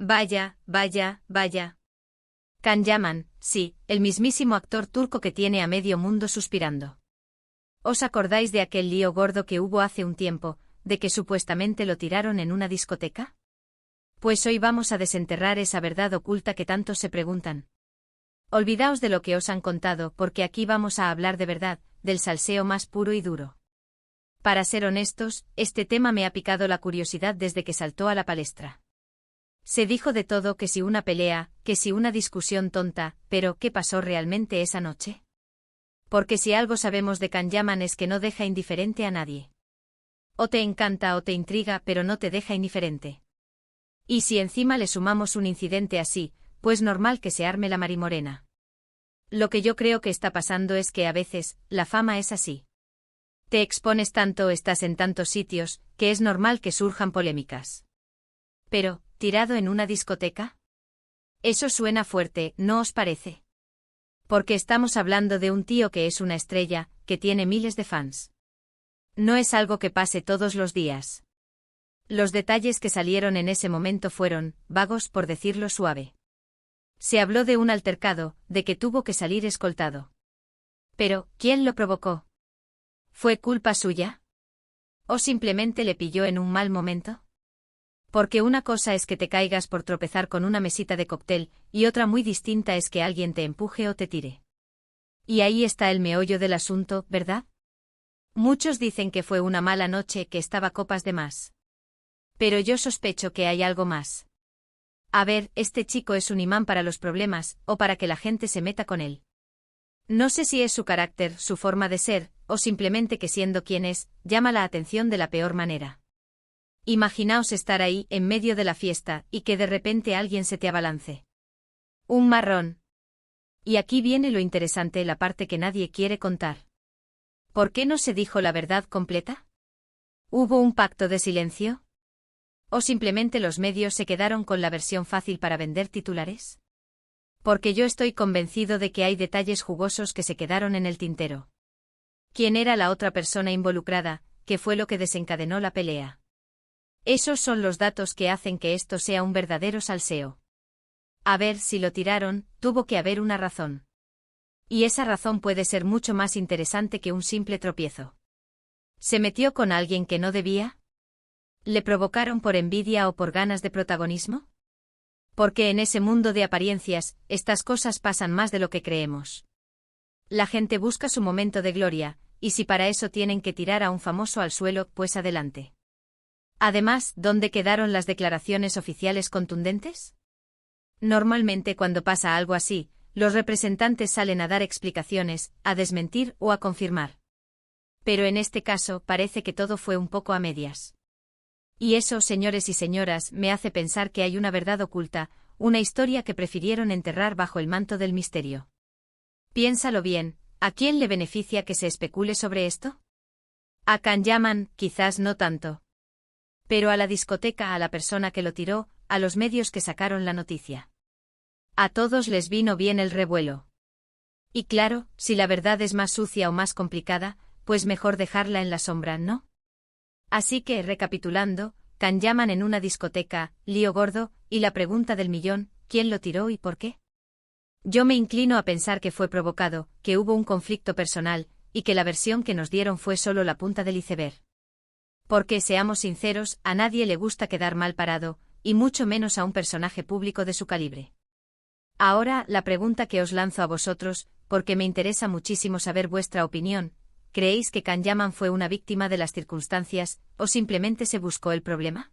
Vaya, vaya, vaya. Can Yaman, sí, el mismísimo actor turco que tiene a medio mundo suspirando. ¿Os acordáis de aquel lío gordo que hubo hace un tiempo, de que supuestamente lo tiraron en una discoteca? Pues hoy vamos a desenterrar esa verdad oculta que tantos se preguntan. Olvidaos de lo que os han contado, porque aquí vamos a hablar de verdad, del salseo más puro y duro. Para ser honestos, este tema me ha picado la curiosidad desde que saltó a la palestra. Se dijo de todo, que si una pelea, que si una discusión tonta, pero ¿qué pasó realmente esa noche? Porque si algo sabemos de Can Yaman es que no deja indiferente a nadie. O te encanta o te intriga, pero no te deja indiferente. Y si encima le sumamos un incidente así, pues normal que se arme la marimorena. Lo que yo creo que está pasando es que a veces, la fama es así. Te expones tanto, estás en tantos sitios, que es normal que surjan polémicas. Pero, ¿tirado en una discoteca? Eso suena fuerte, ¿no os parece? Porque estamos hablando de un tío que es una estrella, que tiene miles de fans. No es algo que pase todos los días. Los detalles que salieron en ese momento fueron, vagos por decirlo suave. Se habló de un altercado, de que tuvo que salir escoltado. Pero, ¿quién lo provocó? ¿Fue culpa suya? ¿O simplemente le pilló en un mal momento? Porque una cosa es que te caigas por tropezar con una mesita de cóctel, y otra muy distinta es que alguien te empuje o te tire. Y ahí está el meollo del asunto, ¿verdad? Muchos dicen que fue una mala noche, que estaba copas de más. Pero yo sospecho que hay algo más. A ver, este chico es un imán para los problemas, o para que la gente se meta con él. No sé si es su carácter, su forma de ser, o simplemente que siendo quien es, llama la atención de la peor manera. Imaginaos estar ahí, en medio de la fiesta, y que de repente alguien se te abalance. Un marrón. Y aquí viene lo interesante, la parte que nadie quiere contar. ¿Por qué no se dijo la verdad completa? ¿Hubo un pacto de silencio? ¿O simplemente los medios se quedaron con la versión fácil para vender titulares? Porque yo estoy convencido de que hay detalles jugosos que se quedaron en el tintero. ¿Quién era la otra persona involucrada? ¿Qué fue lo que desencadenó la pelea? Esos son los datos que hacen que esto sea un verdadero salseo. A ver, si lo tiraron, tuvo que haber una razón. Y esa razón puede ser mucho más interesante que un simple tropiezo. ¿Se metió con alguien que no debía? ¿Le provocaron por envidia o por ganas de protagonismo? Porque en ese mundo de apariencias, estas cosas pasan más de lo que creemos. La gente busca su momento de gloria, y si para eso tienen que tirar a un famoso al suelo, pues adelante. Además, ¿dónde quedaron las declaraciones oficiales contundentes? Normalmente cuando pasa algo así, los representantes salen a dar explicaciones, a desmentir o a confirmar. Pero en este caso parece que todo fue un poco a medias. Y eso, señores y señoras, me hace pensar que hay una verdad oculta, una historia que prefirieron enterrar bajo el manto del misterio. Piénsalo bien, ¿a quién le beneficia que se especule sobre esto? A Can Yaman, quizás no tanto. Pero a la discoteca, a la persona que lo tiró, a los medios que sacaron la noticia. A todos les vino bien el revuelo. Y claro, si la verdad es más sucia o más complicada, pues mejor dejarla en la sombra, ¿no? Así que, recapitulando, Can Yaman en una discoteca, lío gordo, y la pregunta del millón, ¿quién lo tiró y por qué? Yo me inclino a pensar que fue provocado, que hubo un conflicto personal, y que la versión que nos dieron fue solo la punta del iceberg. Porque, seamos sinceros, a nadie le gusta quedar mal parado, y mucho menos a un personaje público de su calibre. Ahora, la pregunta que os lanzo a vosotros, porque me interesa muchísimo saber vuestra opinión, ¿creéis que Can Yaman fue una víctima de las circunstancias, o simplemente se buscó el problema?